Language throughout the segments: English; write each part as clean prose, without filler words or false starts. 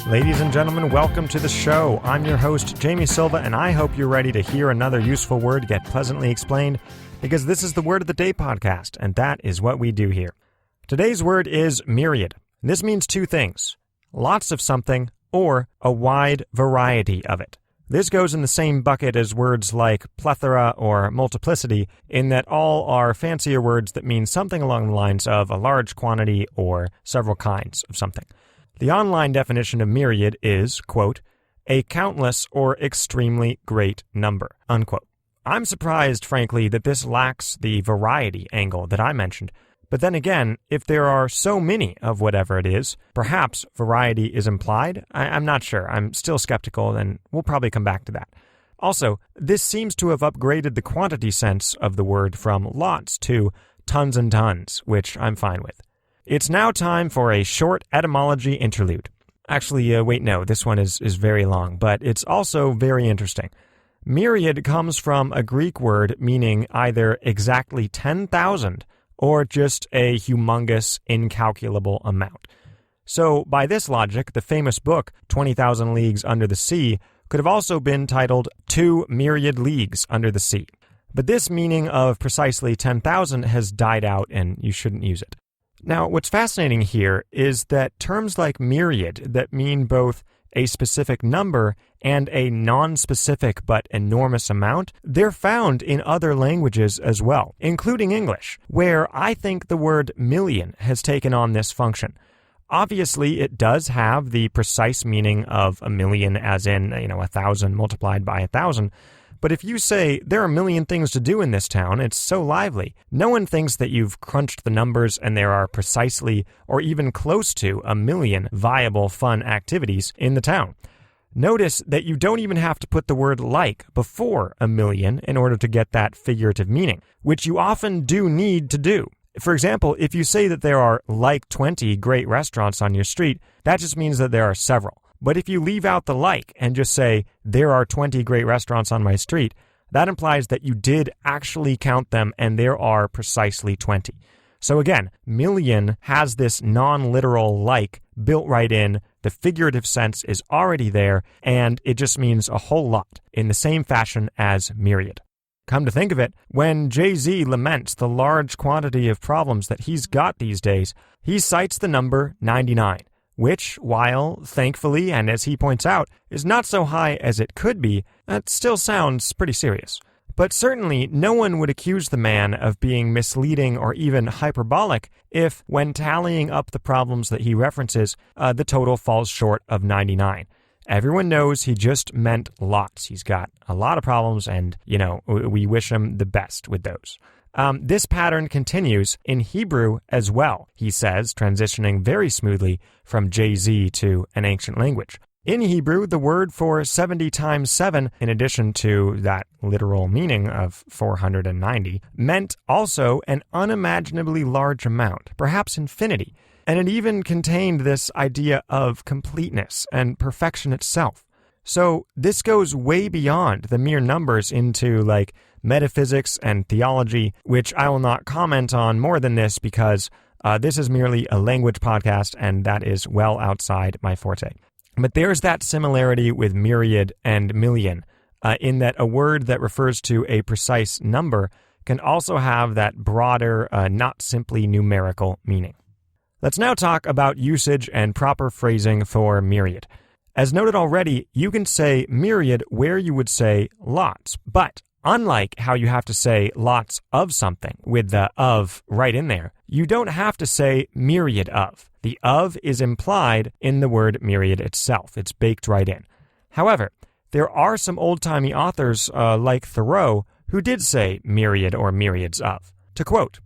Ladies and gentlemen, welcome to the show. I'm your host, Jamie Silva, and I hope you're ready to hear another useful word get pleasantly explained, because this is the Word of the Day podcast, and that is what we do here. Today's word is myriad. This means two things: lots of something or a wide variety of it. This goes in the same bucket as words like plethora or multiplicity, in that all are fancier words that mean something along the lines of a large quantity or several kinds of something. The online definition of myriad is, quote, a countless or extremely great number, unquote. I'm surprised, frankly, that this lacks the variety angle that I mentioned. But then again, if there are so many of whatever it is, perhaps variety is implied? I'm not sure. I'm still skeptical, and we'll probably come back to that. Also, this seems to have upgraded the quantity sense of the word from lots to tons and tons, which I'm fine with. It's now time for a short etymology interlude. Actually, wait, no, this one is very long, but it's also very interesting. Myriad comes from a Greek word meaning either exactly 10,000 or just a humongous, incalculable amount. So, by this logic, the famous book, 20,000 Leagues Under the Sea, could have also been titled 2 Myriad Leagues Under the Sea. But this meaning of precisely 10,000 has died out, and you shouldn't use it. Now, what's fascinating here is that terms like myriad that mean both a specific number and a non-specific but enormous amount, they're found in other languages as well, including English, where I think the word million has taken on this function. Obviously, it does have the precise meaning of a million as in, 1,000 multiplied by 1,000, but if you say, there are a million things to do in this town, it's so lively, no one thinks that you've crunched the numbers and there are precisely or even close to a million viable fun activities in the town. Notice that you don't even have to put the word like before a million in order to get that figurative meaning, which you often do need to do. For example, if you say that there are like 20 great restaurants on your street, that just means that there are several. But if you leave out the like and just say, there are 20 great restaurants on my street, that implies that you did actually count them and there are precisely 20. So again, million has this non-literal like built right in, the figurative sense is already there, and it just means a whole lot in the same fashion as myriad. Come to think of it, when Jay-Z laments the large quantity of problems that he's got these days, he cites the number 99. Which, while, thankfully, and as he points out, is not so high as it could be, it still sounds pretty serious. But certainly, no one would accuse the man of being misleading or even hyperbolic if, when tallying up the problems that he references, the total falls short of 99. Everyone knows he just meant lots. He's got a lot of problems, and, we wish him the best with those. This pattern continues in Hebrew as well, he says, transitioning very smoothly from Jay-Z to an ancient language. In Hebrew, the word for 70 times 7, in addition to that literal meaning of 490, meant also an unimaginably large amount, perhaps infinity, and it even contained this idea of completeness and perfection itself. So this goes way beyond the mere numbers into, metaphysics and theology, which I will not comment on more than this because this is merely a language podcast and that is well outside my forte. But there's that similarity with myriad and million, in that a word that refers to a precise number can also have that broader, not simply numerical meaning. Let's now talk about usage and proper phrasing for myriad. As noted already, you can say myriad where you would say lots, but unlike how you have to say lots of something with the of right in there, you don't have to say myriad of. The of is implied in the word myriad itself. It's baked right in. However, there are some old-timey authors like Thoreau who did say myriad or myriads of. To quote,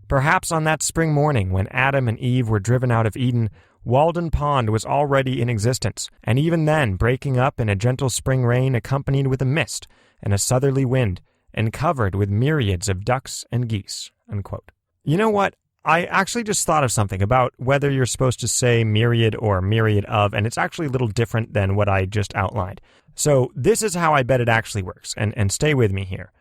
"Perhaps on that spring morning when Adam and Eve were driven out of Eden, Walden Pond was already in existence, and even then breaking up in a gentle spring rain accompanied with a mist and a southerly wind, and covered with myriads of ducks and geese." Unquote. You know what? I actually just thought of something about whether you're supposed to say myriad or myriad of, and it's actually a little different than what I just outlined. So this is how I bet it actually works, and stay with me here.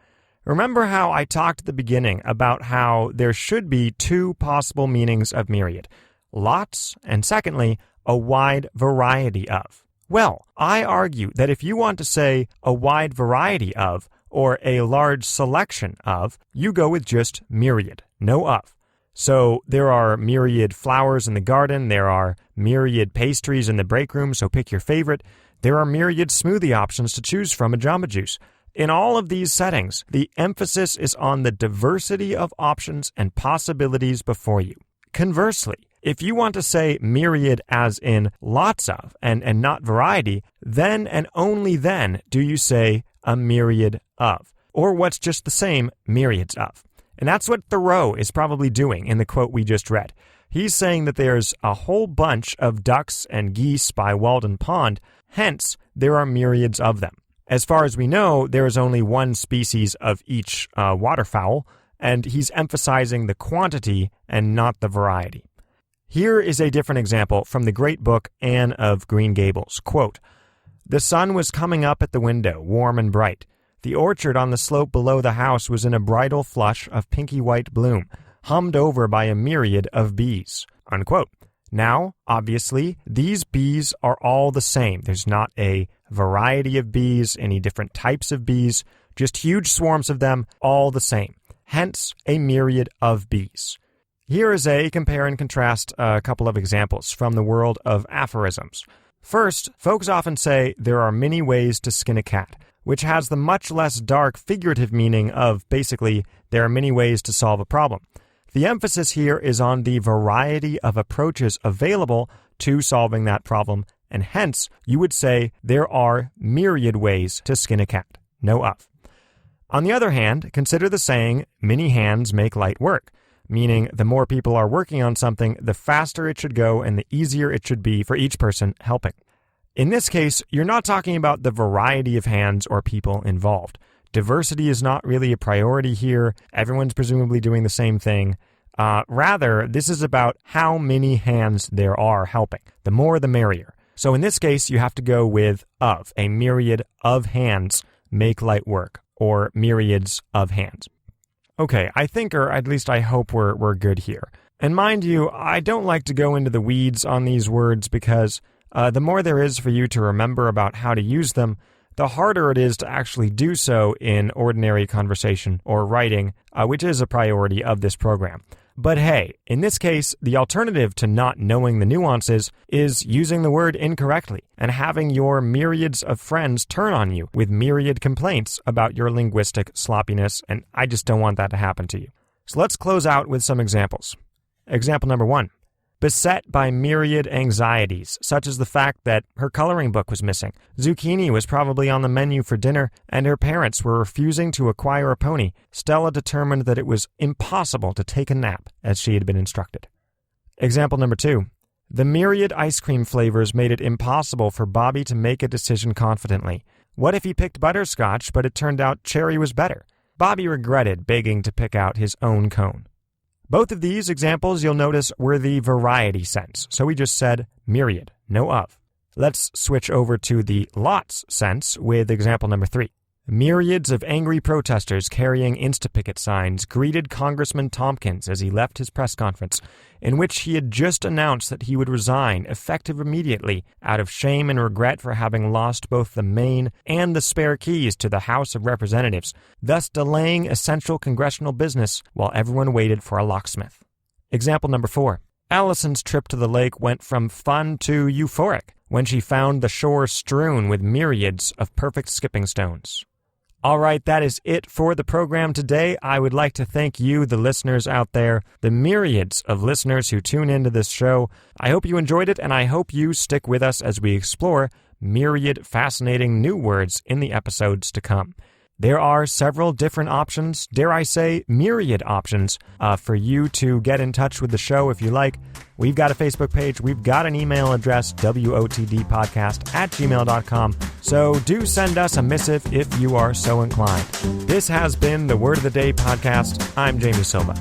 Remember how I talked at the beginning about how there should be two possible meanings of myriad. lots, and secondly, a wide variety of. Well, I argue that if you want to say a wide variety of, or a large selection of, you go with just myriad, no of. So there are myriad flowers in the garden, there are myriad pastries in the break room, so pick your favorite. There are myriad smoothie options to choose from at Jamba Juice. In all of these settings, the emphasis is on the diversity of options and possibilities before you. Conversely, if you want to say myriad as in lots of and not variety, then and only then do you say a myriad of, or what's just the same, myriads of. And that's what Thoreau is probably doing in the quote we just read. He's saying that there's a whole bunch of ducks and geese by Walden Pond, hence there are myriads of them. As far as we know, there is only one species of each waterfowl, and he's emphasizing the quantity and not the variety. Here is a different example from the great book Anne of Green Gables. Quote, "The sun was coming up at the window, warm and bright. The orchard on the slope below the house was in a bridal flush of pinky-white bloom, hummed over by a myriad of bees." Unquote. Now, obviously, these bees are all the same. There's not a variety of bees, any different types of bees, just huge swarms of them, all the same. Hence, a myriad of bees. Here is a compare and contrast a couple of examples from the world of aphorisms. First, folks often say there are many ways to skin a cat, which has the much less dark figurative meaning of basically there are many ways to solve a problem. The emphasis here is on the variety of approaches available to solving that problem, and hence you would say there are myriad ways to skin a cat, no of. On the other hand, consider the saying, many hands make light work, meaning the more people are working on something, the faster it should go and the easier it should be for each person helping. In this case, you're not talking about the variety of hands or people involved. Diversity is not really a priority here. Everyone's presumably doing the same thing. Rather, this is about how many hands there are helping. The more, the merrier. So in this case, you have to go with of. A myriad of hands make light work, or myriads of hands. Okay, I think, or at least I hope we're good here. And mind you, I don't like to go into the weeds on these words because the more there is for you to remember about how to use them, the harder it is to actually do so in ordinary conversation or writing, which is a priority of this program. But hey, in this case, the alternative to not knowing the nuances is using the word incorrectly and having your myriads of friends turn on you with myriad complaints about your linguistic sloppiness, and I just don't want that to happen to you. So let's close out with some examples. Example number 1. Beset by myriad anxieties, such as the fact that her coloring book was missing, zucchini was probably on the menu for dinner, and her parents were refusing to acquire a pony, Stella determined that it was impossible to take a nap as she had been instructed. Example number 2. The myriad ice cream flavors made it impossible for Bobby to make a decision confidently. What if he picked butterscotch, but it turned out cherry was better? Bobby regretted begging to pick out his own cone. Both of these examples, you'll notice, were the variety sense, so we just said myriad, no of. Let's switch over to the lots sense with example number 3. Myriads of angry protesters carrying Instapicket signs greeted Congressman Tompkins as he left his press conference, in which he had just announced that he would resign, effective immediately, out of shame and regret for having lost both the main and the spare keys to the House of Representatives, thus delaying essential congressional business while everyone waited for a locksmith. Example number 4. Allison's trip to the lake went from fun to euphoric when she found the shore strewn with myriads of perfect skipping stones. All right, that is it for the program today. I would like to thank you, the listeners out there, the myriads of listeners who tune into this show. I hope you enjoyed it, and I hope you stick with us as we explore myriad fascinating new words in the episodes to come. There are several different options, dare I say, myriad options, for you to get in touch with the show if you like. We've got a Facebook page. We've got an email address, wotdpodcast@gmail.com. So do send us a missive if you are so inclined. This has been the Word of the Day podcast. I'm Jamie Silva.